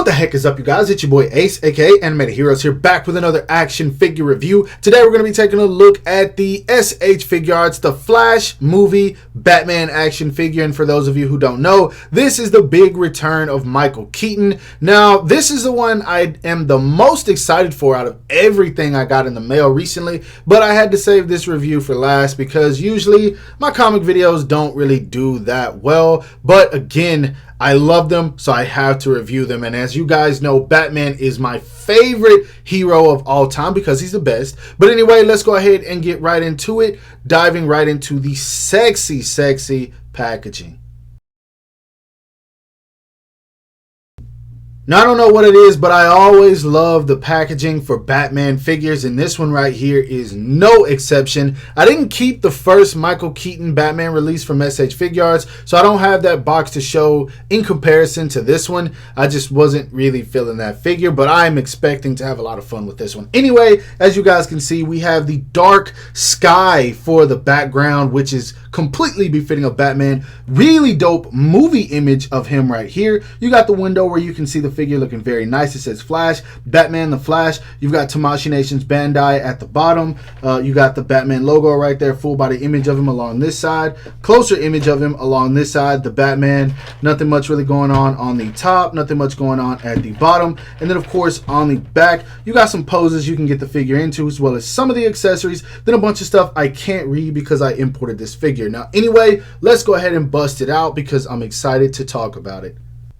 What the heck is up, you guys? It's your boy Ace, aka Animated Heroes, here back with another action figure review. Today we're going to be taking a look at the SH Figuarts, the Flash movie Batman action figure. And for those of you who don't know, this is the big return of Michael Keaton. Now, this is the one I am the most excited for out of everything I got in the mail recently, but I had to save this review for last because usually my comic videos don't really do that well. But again, I love them, so I have to review them. And as you guys know, Batman is my favorite hero of all time because he's the best. But anyway, let's go ahead and get right into it, diving right into the sexy packaging. Now, I don't know what it is, but I always love the packaging for Batman figures, and this one right here is no exception. I didn't keep the first Michael Keaton Batman release from SH Figuarts, so I don't have that box to show in comparison to this one. I just wasn't really feeling that figure, but I'm expecting to have a lot of fun with this one. Anyway, as you guys can see, we have the dark sky for the background, which is completely befitting of Batman. Really dope movie image of him right here. You got the window where you can see the figure looking very nice. It says Flash, Batman the Flash. You've got Tamashii Nation's Bandai at the bottom. You got the Batman logo right there, full body image of him along this side, closer image of him along this side. The Batman, nothing much really going on the top, nothing much going on at the bottom. And then of course on the back, you got some poses you can get the figure into, as well as some of the accessories, then a bunch of stuff I can't read because I imported this figure. Now anyway, let's go ahead and bust it out because I'm excited to talk about it.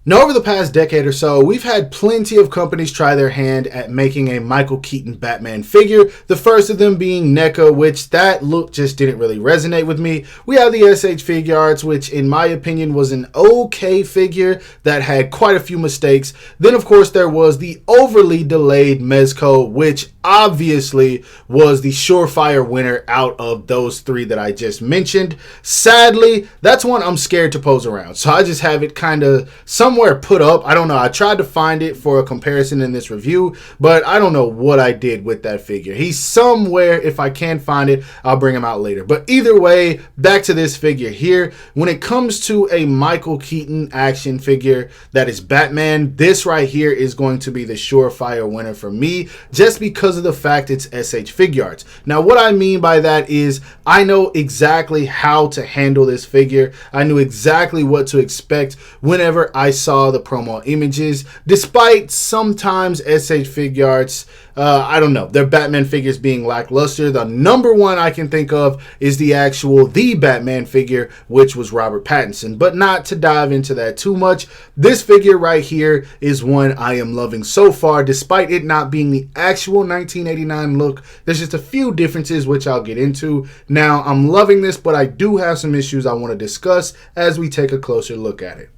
Now, over the past decade or so, we've had plenty of companies try their hand at making a Michael Keaton Batman figure. The first of them being NECA, which that look just didn't really resonate with me. We have the SH Figuarts, which in my opinion was an okay figure that had quite a few mistakes. Then, of course, there was the overly delayed Mezco, which obviously was the surefire winner out of those three that I just mentioned. Sadly, that's one I'm scared to pose around, so I just have it kind of somewhere put up. I don't know. I tried to find it for a comparison in this review, but I don't know what I did with that figure. He's somewhere. If I can find it, I'll bring him out later. But either way, back to this figure here. When it comes to a Michael Keaton action figure that is Batman, this right here is going to be the surefire winner for me, just because of the fact it's SH Figuarts. Now, what I mean by that is I know exactly how to handle this figure. I knew exactly what to expect whenever I saw the promo images, despite sometimes SH Figuarts, I don't know, their Batman figures being lackluster. The number one I can think of is the Batman figure, which was Robert Pattinson. But not to dive into that too much, this figure right here is one I am loving so far, despite it not being the actual 1989 look. There's just a few differences which I'll get into. Now, I'm loving this, but I do have some issues I want to discuss as we take a closer look at it.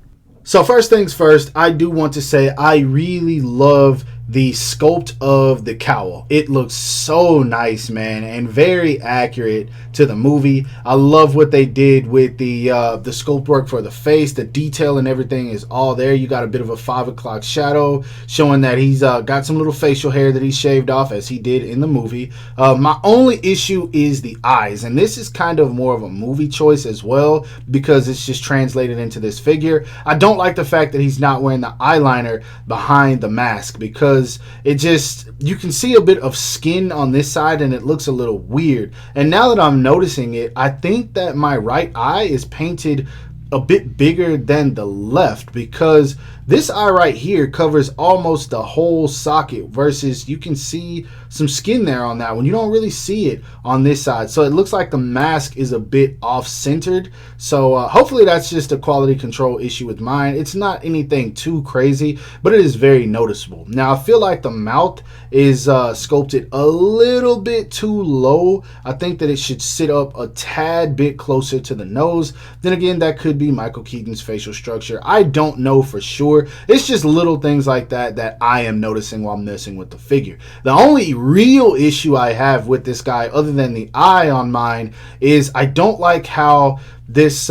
So first things first, I do want to say I really love the sculpt of the cowl. It looks so nice, man, and very accurate to the movie. I love what they did with the sculpt work for the face. The detail and everything is all there. You got a bit of a 5 o'clock shadow showing that he's got some little facial hair that he shaved off, as he did in the movie. My only issue is the eyes, and this is kind of more of a movie choice as well because it's just translated into this figure. I don't like the fact that he's not wearing the eyeliner behind the mask, because it just, you can see a bit of skin on this side and it looks a little weird. And now that I'm noticing it, I think that my right eye is painted a bit bigger than the left, because this eye right here covers almost the whole socket, versus you can see some skin there on that one. You don't really see it on this side, so it looks like the mask is a bit off-centered. So hopefully that's just a quality control issue with mine. It's not anything too crazy, but it is very noticeable. Now, I feel like the mouth is sculpted a little bit too low. I think that it should sit up a tad bit closer to the nose. Then again, that could be Michael Keaton's facial structure. I don't know for sure. It's just little things like that that I am noticing while messing with the figure. The only real issue I have with this guy, other than the eye on mine, is I don't like how this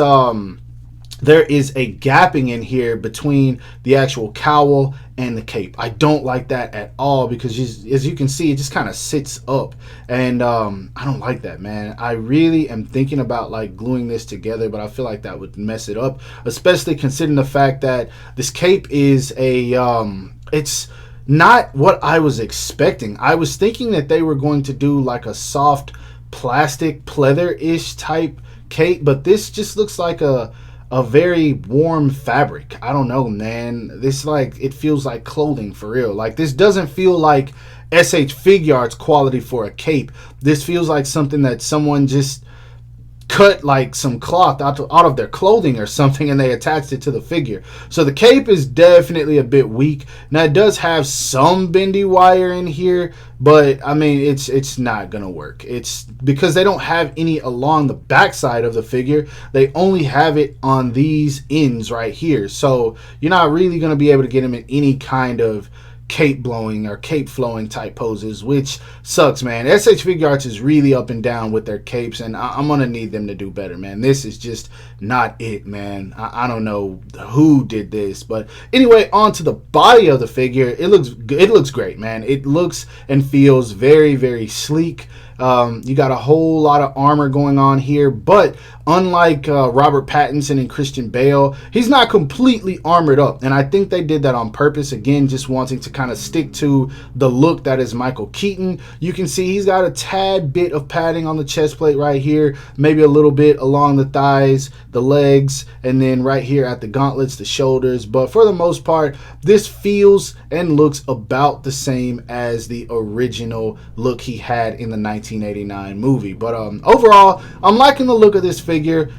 there is a gapping in here between the actual cowl and the cape. I don't like that at all, because as you can see, it just kind of sits up, and I don't like that, man. I really am thinking about like gluing this together, but I feel like that would mess it up, especially considering the fact that this cape is a it's not what I was expecting. I was thinking that they were going to do like a soft plastic pleather-ish type cape, but this just looks like a very warm fabric. I don't know, man. This, like, it feels like clothing for real. Like, this doesn't feel like SH Figuarts quality for a cape. This feels like something that someone just cut like some cloth out of their clothing or something, and they attached it to the figure. So the cape is definitely a bit weak. Now it does have some bendy wire in here, but I mean it's not gonna work. It's because they don't have any along the backside of the figure. They only have it on these ends right here. So you're not really gonna be able to get him in any kind of cape blowing or cape flowing type poses, which sucks, man. SH Figuarts is really up and down with their capes, and I'm gonna need them to do better, man. This is just not it, man. I don't know who did this, but anyway, on to the body of the figure. It looks great, man. It looks and feels very, very sleek. You got a whole lot of armor going on here, but unlike Robert Pattinson and Christian Bale, he's not completely armored up, and I think they did that on purpose, again, just wanting to kind of stick to the look that is Michael Keaton. You can see he's got a tad bit of padding on the chest plate right here, maybe a little bit along the thighs, the legs, and then right here at the gauntlets, the shoulders, but for the most part, this feels and looks about the same as the original look he had in the 1989 movie. But overall, I'm liking the look of this figure.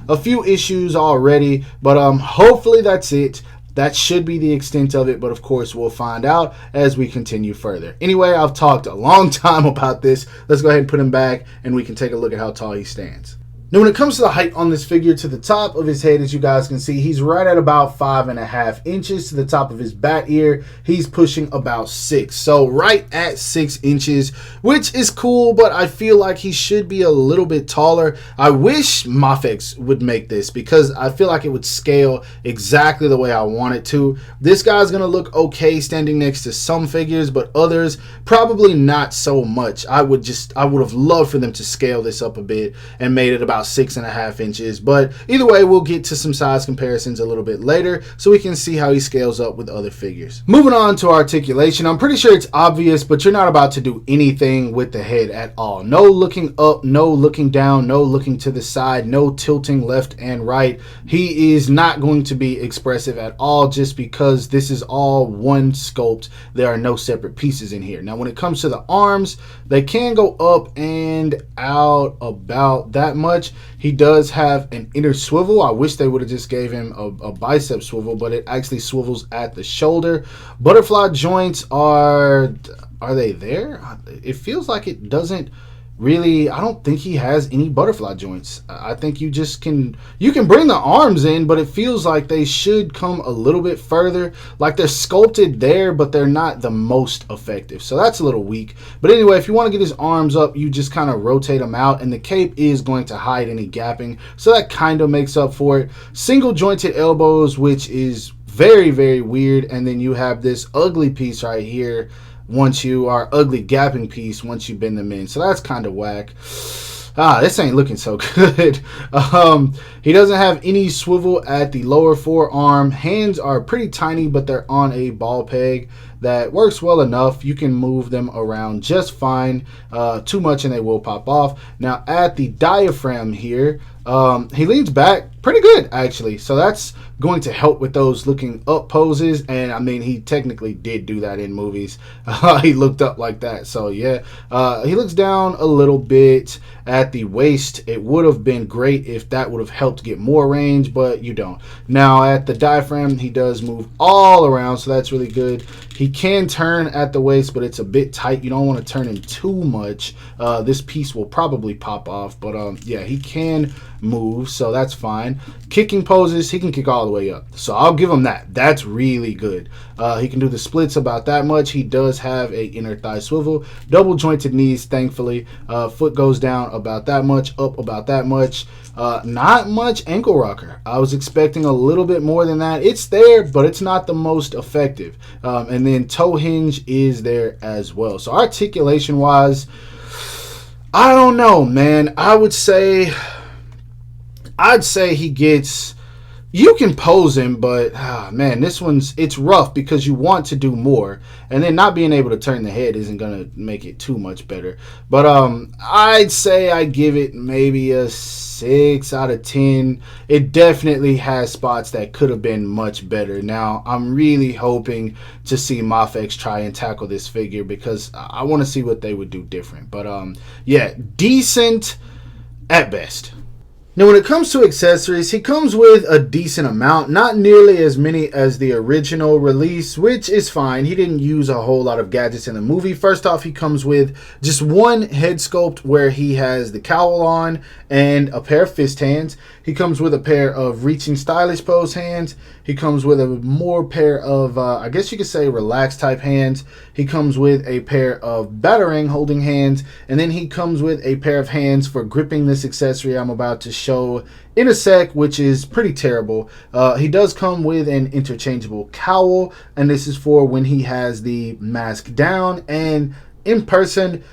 A few issues already, but hopefully that's it. That should be the extent of it, but of course we'll find out as we continue further. Anyway, I've talked a long time about this. Let's go ahead and put him back, and we can take a look at how tall he stands. Now, when it comes to the height on this figure, to the top of his head, as you guys can see, he's right at about 5.5 inches. To the top of his bat ear, he's pushing about 6. So right at 6 inches, which is cool, but I feel like he should be a little bit taller. I wish Mafex would make this, because I feel like it would scale exactly the way I want it to. This guy's going to look okay standing next to some figures, but others probably not so much. I would have loved for them to scale this up a bit and made it about 6.5 inches, but either way, we'll get to some size comparisons a little bit later so we can see how he scales up with other figures. Moving on to articulation, I'm pretty sure it's obvious, but you're not about to do anything with the head at all. No looking up, no looking down, no looking to the side, no tilting left and right. He is not going to be expressive at all, just because this is all one sculpt. There are no separate pieces in here. Now, when it comes to the arms, they can go up and out about that much. He does have an inner swivel. I wish they would have just gave him a bicep swivel, but it actually swivels at the shoulder. Butterfly joints are they there? It feels like it doesn't really. I don't think he has any butterfly joints. I think you can bring the arms in, but it feels like they should come a little bit further. Like they're sculpted there, but they're not the most effective. So that's a little weak. But anyway, if you want to get his arms up, you just kind of rotate them out, and the cape is going to hide any gapping. So that kind of makes up for it. Single jointed elbows, which is very, very weird. And then you have this ugly piece right here ugly gapping piece once you bend them in. So that's kind of whack. This ain't looking so good. He doesn't have any swivel at the lower forearm. Hands are pretty tiny, but they're on a ball peg that works well enough. You can move them around just fine. Too much and they will pop off. Now at the diaphragm here, he leans back pretty good, actually. So that's going to help with those looking up poses. And I mean, he technically did do that in movies. He looked up like that. So yeah, he looks down a little bit at the waist. It would have been great if that would have helped get more range, but you don't. Now at the diaphragm, he does move all around, so that's really good. He can turn at the waist, but it's a bit tight. You don't want to turn him too much. This piece will probably pop off, but yeah, he can move, so that's fine. Kicking poses, he can kick all the way up, so I'll give him that. That's really good. He can do the splits about that much. He does have a inner thigh swivel, double jointed knees, thankfully. Foot goes down about that much, up about that much. Not much ankle rocker. I was expecting a little bit more than that. It's there, but it's not the most effective. And then toe hinge is there as well. So articulation wise, I don't know, man. I'd say he gets You can pose him, but man, it's rough because you want to do more, and then not being able to turn the head isn't gonna make it too much better. But I'd say I give it maybe a 6 out of 10. It definitely has spots that could have been much better. Now I'm really hoping to see Mafex try and tackle this figure because I want to see what they would do different. But yeah, decent at best. Now, when it comes to accessories, he comes with a decent amount, not nearly as many as the original release, which is fine. He didn't use a whole lot of gadgets in the movie. First off, he comes with just one head sculpt where he has the cowl on and a pair of fist hands. He comes with a pair of reaching stylish pose hands. He comes with a more pair of, I guess you could say, relaxed type hands. He comes with a pair of batarang holding hands. And then he comes with a pair of hands for gripping this accessory I'm about to show in a sec, which is pretty terrible. He does come with an interchangeable cowl, and this is for when he has the mask down. And in person,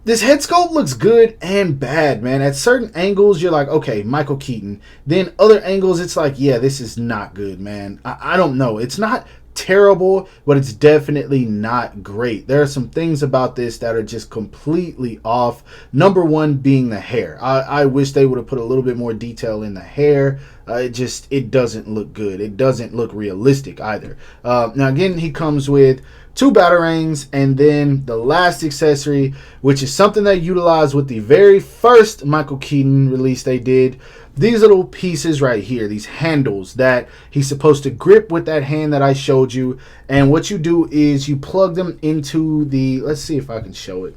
this head sculpt looks good and bad, man. At certain angles, you're like, okay, Michael Keaton. Then other angles, it's like, yeah, this is not good, man. I don't know. It's not terrible, but it's definitely not great. There are some things about this that are just completely off. Number one being the hair. I wish they would have put a little bit more detail in the hair. It doesn't look good. It doesn't look realistic either. Now, again, he comes with 2 batarangs, and then the last accessory, which is something they utilized with the very first Michael Keaton release they did. These little pieces right here, these handles that he's supposed to grip with that hand that I showed you. And what you do is you plug them into the, let's see if I can show it.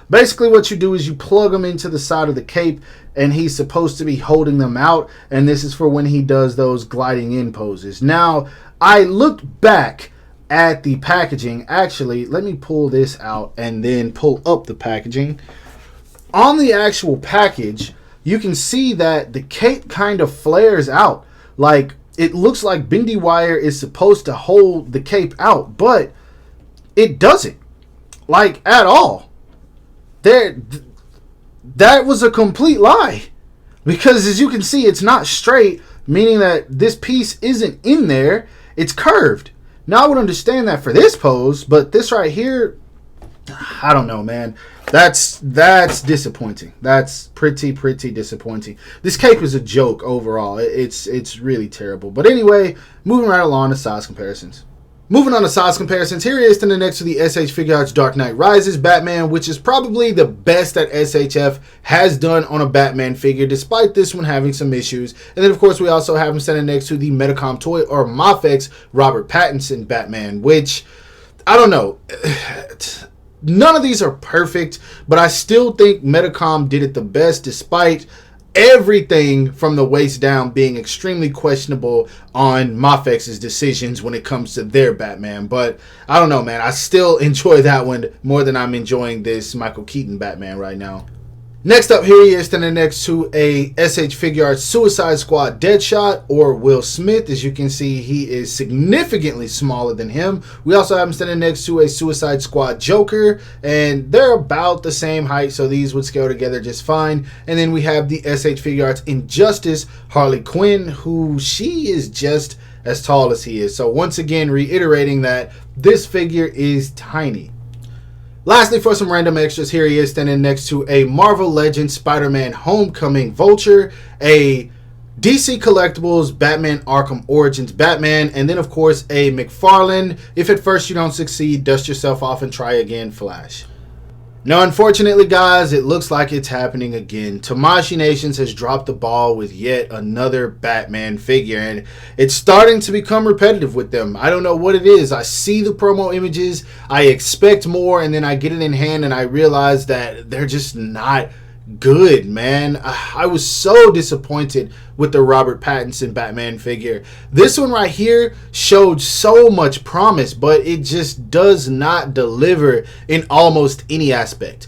Basically what you do is you plug them into the side of the cape, and he's supposed to be holding them out. And this is for when he does those gliding in poses. Now, I looked back at the packaging. Actually, let me pull this out and then pull up the packaging. On the actual package, you can see that the cape kind of flares out. Like, it looks like bendy wire is supposed to hold the cape out, but it doesn't. Like, at all. That was a complete lie. Because as you can see, it's not straight, meaning that this piece isn't in there. It's curved. Now, I would understand that for this pose, but this right here, I don't know, man. That's disappointing. That's pretty disappointing. This cape is a joke overall. It's really terrible. But anyway, moving right along to size comparisons. Moving on to size comparisons, here he is standing next to the SH Figuarts Dark Knight Rises Batman, which is probably the best that SHF has done on a Batman figure, despite this one having some issues. And then, of course, we also have him standing next to the Medicom Toy or Mafex Robert Pattinson Batman, which, I don't know. None of these are perfect, but I still think Medicom did it the best, despite everything from the waist down being extremely questionable on Mafex's decisions when it comes to their Batman. But I don't know, man. I still enjoy that one more than I'm enjoying this Michael Keaton Batman right now. Next up, here he is standing next to a SH Figuarts Suicide Squad Deadshot or Will Smith. As you can see, he is significantly smaller than him. We also have him standing next to a Suicide Squad Joker, and they're about the same height, so these would scale together just fine. And then we have the SH Figuarts Injustice Harley Quinn, who she is just as tall as he is. So once again, reiterating that this figure is tiny. Lastly, for some random extras, here he is standing next to a Marvel Legends Spider-Man Homecoming Vulture, a DC Collectibles Batman Arkham Origins Batman, and then, of course, a McFarlane, if at first you don't succeed, dust yourself off and try again, Flash. Now, unfortunately, guys, it looks like it's happening again. Tamashii Nations has dropped the ball with yet another Batman figure, and it's starting to become repetitive with them. I don't know what it is. I see the promo images, I expect more, and then I get it in hand and I realize that they're just not good, man. I was so disappointed with the Robert Pattinson Batman figure. This one right here showed so much promise, but it just does not deliver in almost any aspect.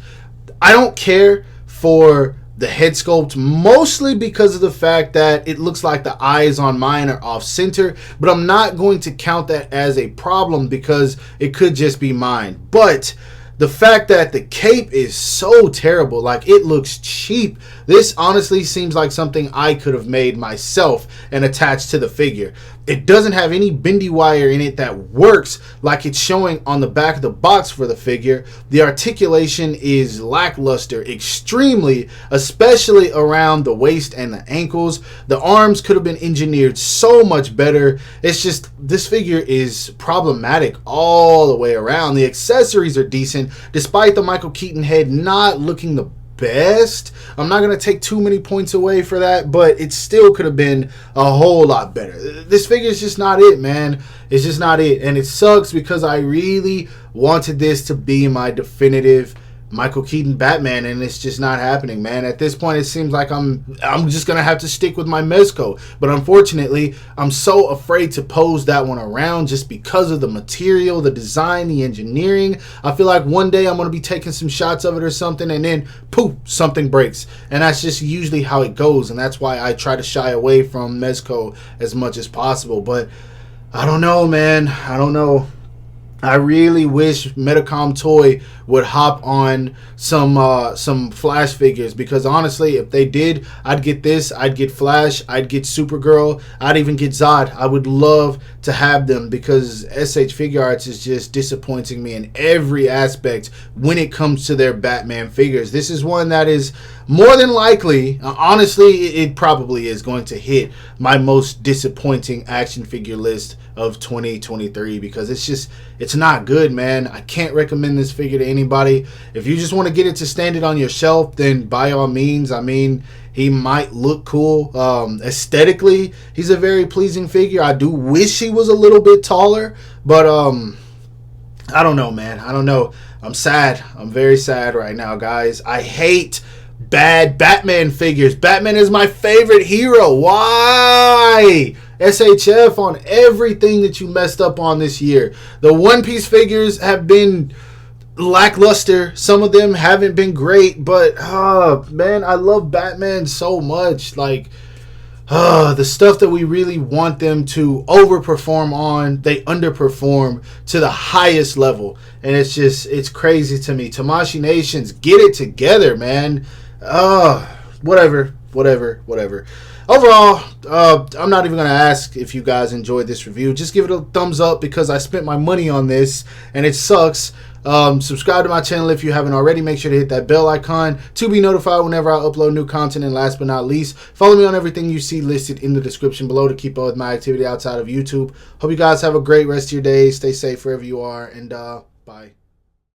I don't care for the head sculpt, mostly because of the fact that it looks like the eyes on mine are off center, but I'm not going to count that as a problem because it could just be mine. But the fact that the cape is so terrible, like it looks cheap. This honestly seems like something I could have made myself and attached to the figure. It doesn't have any bendy wire in it that works like it's showing on the back of the box for the figure. The articulation is lackluster extremely, especially around the waist and the ankles. The arms could have been engineered so much better. It's just, this figure is problematic all the way around. The accessories are decent, despite the Michael Keaton head not looking the best. I'm not going to take too many points away for that, but it still could have been a whole lot better. This figure is just not it, man. It's just not it. And it sucks because I really wanted this to be my definitive Michael Keaton Batman, and it's just not happening, man. At this point, it seems like I'm just gonna have to stick with my Mezco. But unfortunately, I'm so afraid to pose that one around just because of the material, the design, the engineering. I feel like one day I'm gonna be taking some shots of it or something, and then poof, something breaks. And that's just usually how it goes, and that's why I try to shy away from Mezco as much as possible. But I don't know, man. I don't know. I really wish Medicom Toy would hop on some Flash figures, because honestly, if they did, I'd get this, I'd get Flash, I'd get Supergirl, I'd even get Zod. I would love to have them, because SH Figuarts is just disappointing me in every aspect when it comes to their Batman figures. This is one that is more than likely, honestly, it probably is going to hit my most disappointing action figure list of 2023, because it's not good, man. I can't recommend this figure to anybody. If you just want to get it to stand it on your shelf, then by all means. I mean, he might look cool. Aesthetically, he's a very pleasing figure. I do wish he was a little bit taller, but I don't know, man. I don't know. I'm sad. I'm very sad right now, guys. I hate bad Batman figures. Batman is my favorite hero. Why? SHF on everything that you messed up on this year. The One Piece figures have been lackluster. Some of them haven't been great, but man, I love Batman so much. Like, the stuff that we really want them to overperform on, they underperform to the highest level. And it's crazy to me. Tamashii Nations, get it together, man. Whatever. Overall, I'm not even going to ask if you guys enjoyed this review. Just give it a thumbs up, because I spent my money on this and it sucks. Subscribe to my channel if you haven't already. Make sure to hit that bell icon to be notified whenever I upload new content. And last but not least, follow me on everything you see listed in the description below to keep up with my activity outside of YouTube. Hope you guys have a great rest of your day. Stay safe wherever you are, and bye.